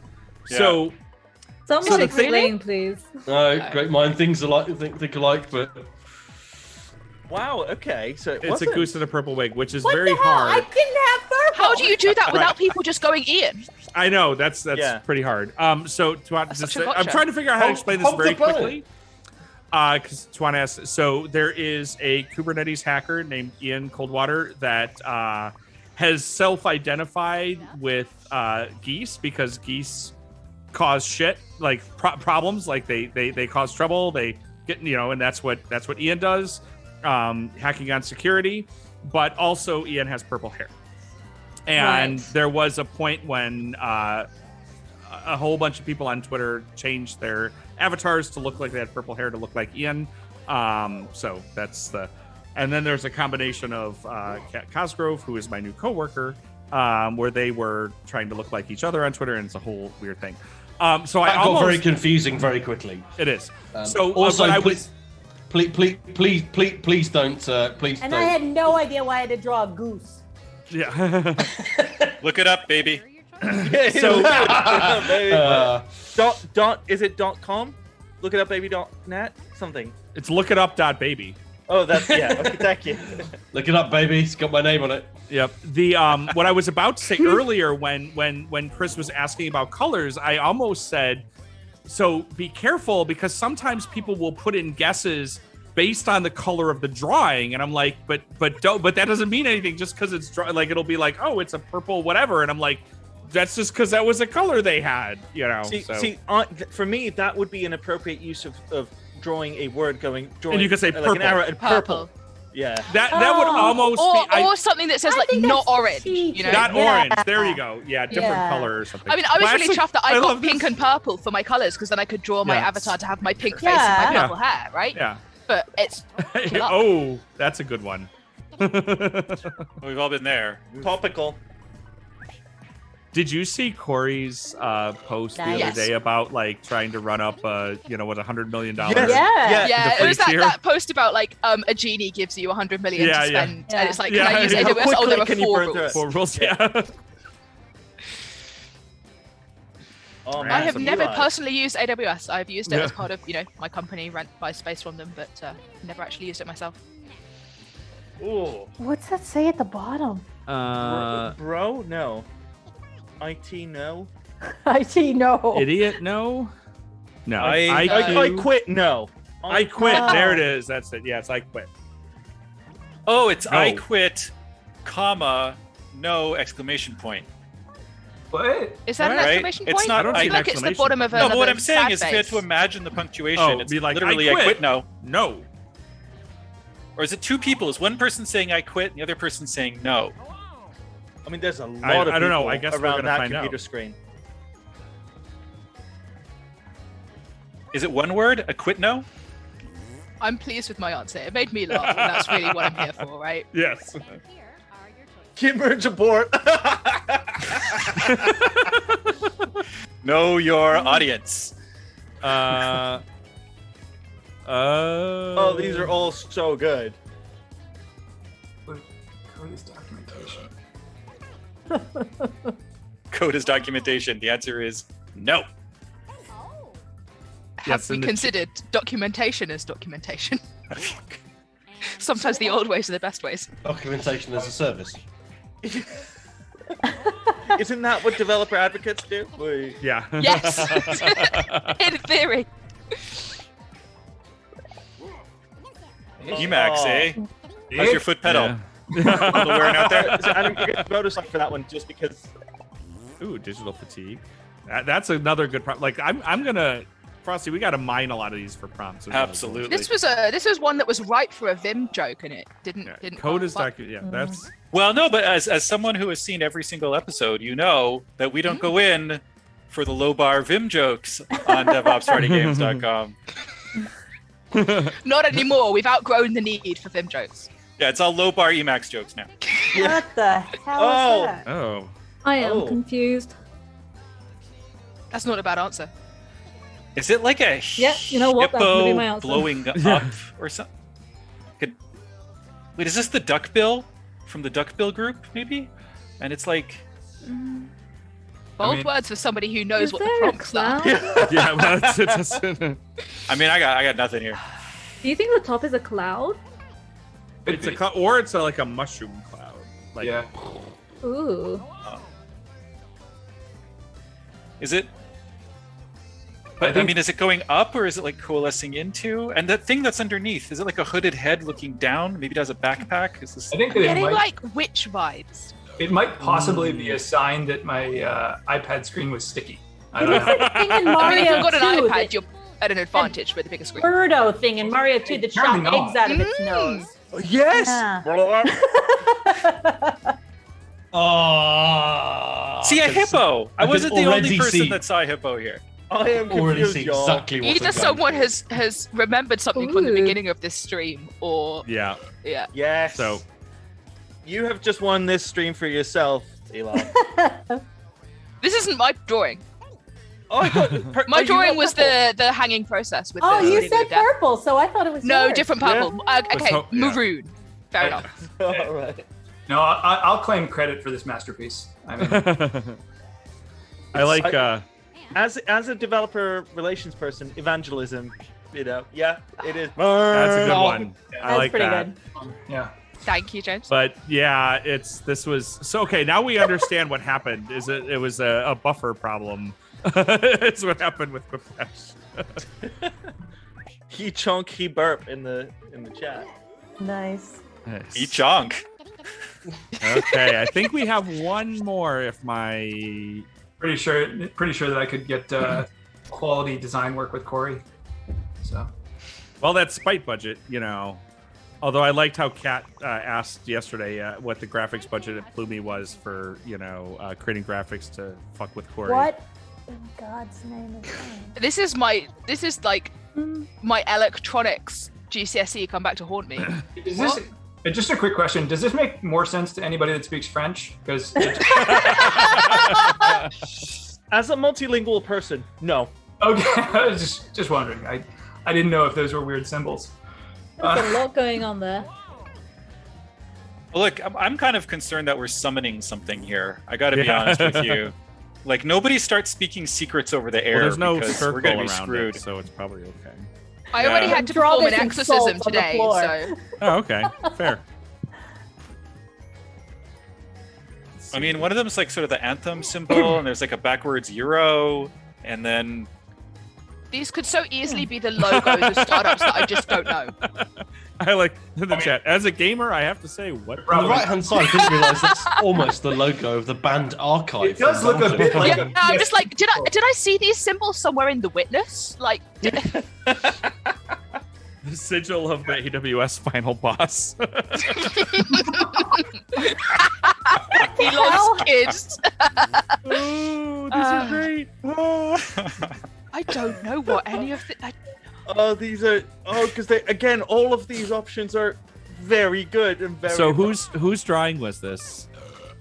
Yeah. So Someone Is it really? explain, please. No, great mind things alike. Think alike, but Wow. Okay. So it's a goose in a purple wig, which is What very the hell? I hard. didn't have purple. How do you do that without people just going Ian? I know that's Yeah. pretty hard. So That's such a I'm gotcha. trying to figure out how to explain this Honk the very planet. quickly. Because Tuana asked, so there is a Kubernetes hacker named Ian Coldwater that has self-identified with geese because geese cause shit like problems, like they cause trouble. They get and that's what Ian does, hacking on security. But also Ian has purple hair, and Right. there was a point when a whole bunch of people on Twitter changed their avatars to look like they had purple hair to look like Ian. So that's and then there's a combination of Kat Cosgrove, who is my new coworker, where they were trying to look like each other on Twitter, and it's a whole weird thing. So that I got almost very confusing very quickly. it is. Also, but I please, was please don't. Please And don't. I had no idea why I had to draw a goose. yeah. Look it up, baby. So- Is it .com? Look it up, baby. .net something. It's lookitup.baby. Oh, that's yeah. Okay, thank you. Look it up, baby. It's got my name on it. Yep. The what I was about to say earlier when Kris was asking about colors, I almost said, so be careful because sometimes people will put in guesses based on the color of the drawing, and I'm like, but that doesn't mean anything just because it's like it'll be like, oh, it's a purple whatever, and I'm like, that's just because that was a color they had, For me, that would be an appropriate use of drawing a word drawing And you could say like an purple. arrow and purple. Yeah. that would almost be Or something that says I like think not that's orange. You know. not Yeah. orange. There you go. Yeah, different Yeah. color or something. I mean, I was really Classic- chuffed that I got love pink this. and purple for my colors because then I could draw my Yeah. avatar to have my pink face Yeah. and my purple hair, right? Yeah. But it's Oh, that's a good one. We've all been there. Topical. Did you see Corey's post the other Yes. day about like trying to run up what $100 million? Yes. Yeah. yeah, the it was free tier? that post about like a genie gives you 100 million Yeah, to yeah. spend, Yeah. and it's like, Yeah, can I use yeah. AWS? Oh, How there are quickly can you 4 burn through rules. it? For rules, yeah. Oh, I man, have some never UI. personally used AWS. I've used it Yeah. as part of my company rent buy space from them, but never actually used it myself. Ooh. What's that say at the bottom? Bro, no. IT, no. I see no. Idiot, no. No. I quit, no. I quit. Oh. There it is. That's it. Yes, I quit. Oh, it's No. I quit, comma, no exclamation point. What? Is that an Right? exclamation It's point? not- I I feel don't like see it's the exclamation. bottom of No, another but what I'm saying sad is if you have face. to imagine the punctuation, Oh, it's be like, literally I quit. no. No. Or is it two people? Is one person saying I quit and the other person saying no? I mean, there's a lot I of don't know. people I guess we're around gonna that find out. computer screen. Is it one word? A quit no? I'm pleased with my answer. It made me laugh, and that's really what I'm here for, right? Yes. Kid merge abort. Know your audience. Oh, these are all so good. Cody's documentation. Code is documentation. The answer is no. Have Yes, we and the- considered documentation as documentation? Sometimes the old ways are the best ways. Documentation as a service. Isn't that what developer advocates do? Wait. Yeah. Yes, in theory. Emacs, Oh. eh? How's your foot pedal? Yeah. People wearing out there? So I'm gonna get bonus for that one just because. Ooh, digital fatigue. That's another good problem. Like I'm gonna Frosty, we got to mine a lot of these for prompts. Absolutely. This was one that was ripe for a Vim joke, and it didn't. Code is yeah. That's well, no, but as someone who has seen every single episode, you know that we don't go in for the low bar Vim jokes on DevOpsPartyGames.com. Not anymore. We've outgrown the need for Vim jokes. Yeah, it's all low bar Emacs jokes now. What the hell is that? Oh. I am confused. That's not a bad answer. Is it like a you know what? That's gonna be my hippo answer. blowing up or something? Wait, is this the duckbill from the duckbill group, maybe? And it's like... Bold words for somebody who knows Is what the there a prompts are. cloud? Yeah, well, that's I mean, I got nothing here. Do you think the top is a cloud? it's a cloud, or it's like a mushroom cloud. Like, Yeah. Ooh. Is it... But I mean, is it going up or is it like coalescing into? And that thing that's underneath, is it like a hooded head looking down? Maybe it has a backpack? Is this... I think that it Getting might, like witch vibes. it might possibly be a sign that my iPad screen was sticky. I don't know. Thing in I mean, if Mario you've got an 2, iPad, you're at an advantage with a bigger screen. Birdo thing in Mario 2 that shot Apparently not. eggs out of its nose. Yes. Yeah. Oh. See, a hippo! I can wasn't the only already person see- that saw a hippo here. I am Already confused, see y'all. exactly what's Either someone has remembered something from the Ooh. beginning of this stream, or yeah. Yes. So You have just won this stream for yourself, Eli. this isn't my drawing. Oh, I thought My drawing was the hanging process with Oh, the you leading said of death. purple, so I thought it was No, yours. different purple. Okay, yeah. maroon. Fair enough. All right. No, I'll claim credit for this masterpiece. I mean, I like As a developer relations person, evangelism, yeah, it is. that's a good one. I That's like pretty that. good. yeah. Thank you, James. But yeah, this was so okay. Now we understand what happened. It was a buffer problem. It's what happened with Quiplash. He chunk, he burp in the chat. Nice. Eat chonk. Okay, I think we have one more. If my Pretty sure that I could get quality design work with Corey. So well, that's spite budget, Although I liked how Kat asked yesterday what the graphics budget at Plumie was for creating graphics to fuck with Corey. What in God's name is that? This is like my electronics GCSE come back to haunt me. is this just a quick question? Does this make more sense to anybody that speaks French? Because As a multilingual person, no. okay, I was just wondering. I didn't know if those were weird symbols. There's a lot going on there. Well, look, I'm kind of concerned that we're summoning something here. I got to be honest with you. Like, nobody starts speaking secrets over the air There's no because circle we're going to be around screwed. it, so it's probably okay. I already had to Draw perform an this in exorcism salt on the today, floor. so Oh, okay, fair. I mean, one of them is like sort of the anthem symbol, and there's like a backwards euro, and then these could so easily be the logos of startups that I just don't know. I like in the chat. As a gamer, I have to say, what? On the right-hand side, I didn't realise that's almost the logo of the band archive. It does look a bit like Yeah, I'm just like, did I see these symbols somewhere in the witness? Like, The sigil of the AWS final boss. Elon's kids. Oh, these are great. I don't know what any of the. Oh, because again, all of these options are very good and very. So whose drawing was this?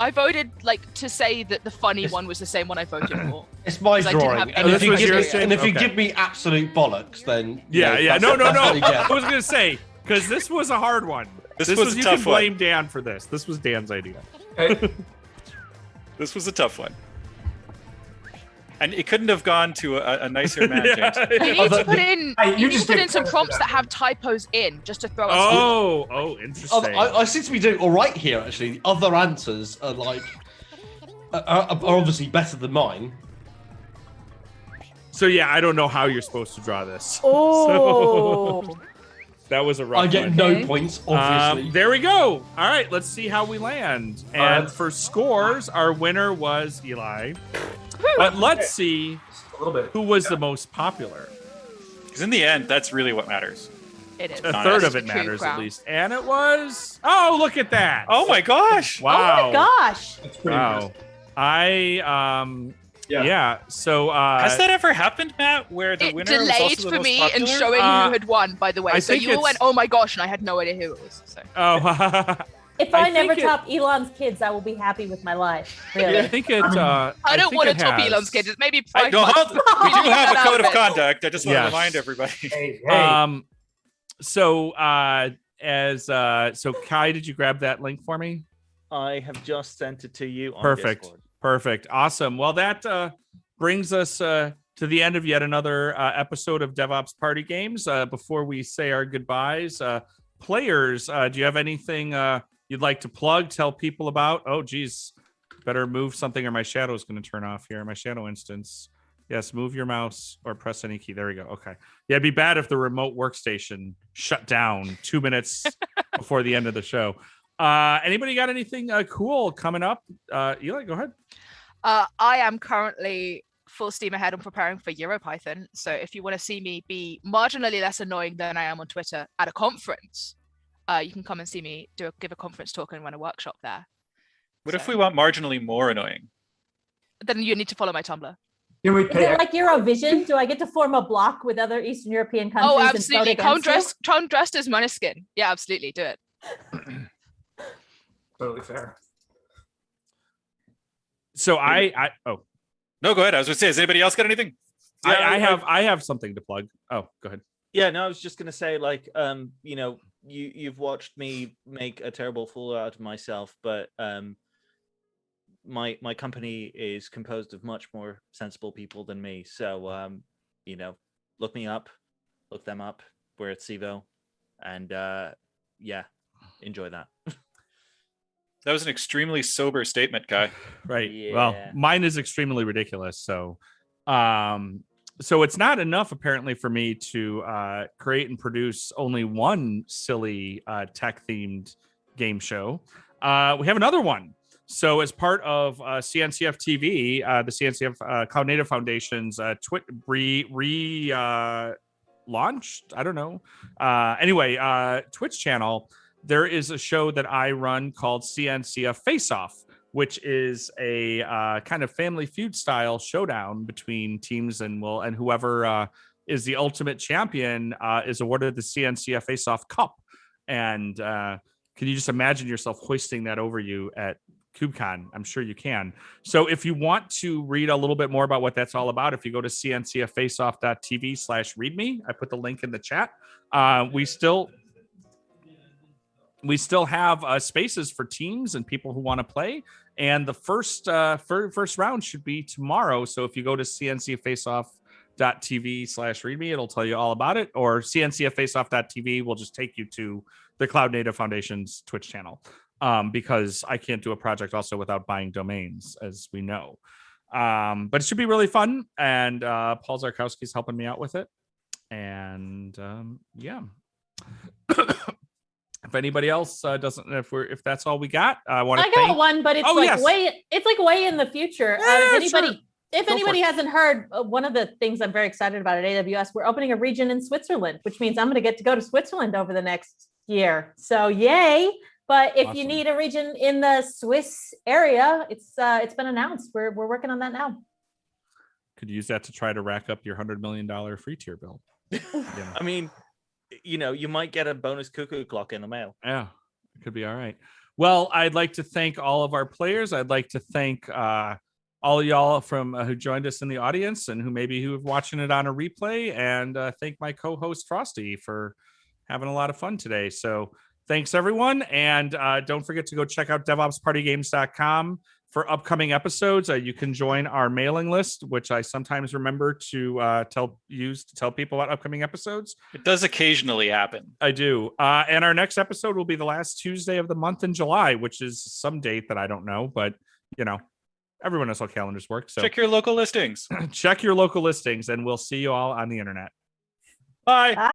I voted to say that the funny one was the same one I voted for. It's my 'Cause I didn't drawing, have and if, any you give, idea. and if you Okay. give me absolute bollocks, then Yeah. that's- No. that's what you get. I was gonna say because this was a hard one. This was a you tough can one. blame Dan for this. This was Dan's idea. this was a tough one. And it couldn't have gone to a nicer man, James. You need to put in. Hey, you You need just to put get in some credit for prompts that. that have typos in, just to throw us off. Oh, interesting. I seem to be doing all right here. Actually, the other answers are are obviously better than mine. So yeah, I don't know how you're supposed to draw this. Oh. So, that was a rough I get one. no points, obviously. There we go. All right, let's see how we land. And for scores, our winner was Eli. But let's see a little bit. who was the most popular. Because in the end, that's really what matters. It is. A third of it matters at least. And it was. Oh, look at that. Oh my gosh. Wow. Oh my gosh. That's pretty Wow. impressive. Yeah. So has that ever happened, Matt, where the It winner was delayed also the for most me popular? in showing who had won, by the way. I So think you all went, it's- oh my gosh, and I had no idea who it was. So. Oh. If I never top Elon's kids, I will be happy with my life. Really. I think it. I don't think want to it top has. Elon's kids. It's maybe We do have a code of conduct. I just want to Yes. remind everybody. Hey. So so Kai, did you grab that link for me? I have just sent it to you on Perfect. Discord. Perfect. Awesome. Well, that brings us to the end of yet another episode of DevOps Party Games. Before we say our goodbyes, players, do you have anything you'd like to plug, tell people about? Oh, geez. Better move something or my shadow is going to turn off here. My shadow instance. Yes, move your mouse or press any key. There we go. Okay. Yeah, it'd be bad if the remote workstation shut down 2 minutes before the end of the show. Anybody got anything cool coming up? Eli, go ahead. I am currently full steam ahead on preparing for EuroPython. So if you want to see me be marginally less annoying than I am on Twitter at a conference, you can come and see me give a conference talk and run a workshop there. What if we want marginally more annoying? Then you need to follow my Tumblr. Can we Is pay? it like Eurovision? Do I get to form a block with other Eastern European countries? Oh, and vote absolutely. against you? Come dressed as Måneskin. Yeah, absolutely. Do it. Totally fair. So No, go ahead. I was going to say, has anybody else got anything? I have something to plug. Oh, go ahead. Yeah, no, I was just gonna say, like, you've watched me make a terrible fool out of myself, but my company is composed of much more sensible people than me. So look me up, look them up. We're at Sivo, and enjoy that. That was an extremely sober statement, Kai. Right. Yeah. Well, mine is extremely ridiculous. So, so it's not enough apparently for me to create and produce only one silly tech themed game show. We have another one. So as part of CNCF TV, the CNCF Cloud Native Foundation's launched, I don't know. Anyway, Twitch channel, there is a show that I run called CNCF Face Off, which is a kind of Family Feud style showdown between teams, and whoever is the ultimate champion is awarded the CNCF Face Off Cup. And can you just imagine yourself hoisting that over you at KubeCon? I'm sure you can. So if you want to read a little bit more about what that's all about, if you go to cncffaceoff.tv/readme, I put the link in the chat. We still have spaces for teams and people who want to play. And the first round should be tomorrow. So if you go to cncffaceoff.tv/readme, it'll tell you all about it. Or cncffaceoff.tv will just take you to the Cloud Native Foundation's Twitch channel. Because I can't do a project also without buying domains, as we know. But it should be really fun. And Paul Zarkowski's helping me out with it. And if anybody else doesn't, if that's all we got, I got one, but it's way in the future. If anybody hasn't heard, one of the things I'm very excited about at AWS, we're opening a region in Switzerland, which means I'm going to get to go to Switzerland over the next year. So yay! But if you need a region in the Swiss area, it's been announced. We're working on that now. Could use that to try to rack up your $100 million free tier bill. Yeah. I mean, you might get a bonus cuckoo clock in the mail. Yeah, it could be all right. Well, I'd like to thank all of our players. I'd like to thank all of y'all from who joined us in the audience and who are watching it on a replay, and thank my co-host Frosty for having a lot of fun today. So thanks everyone, and don't forget to go check out DevOpsPartyGames.com for upcoming episodes. You can join our mailing list, which I sometimes remember to tell people about upcoming episodes. It does occasionally happen. I do. And our next episode will be the last Tuesday of the month in July, which is some date that I don't know, but everyone knows how calendars work. So check your local listings. Check your local listings, and we'll see you all on the internet. Bye.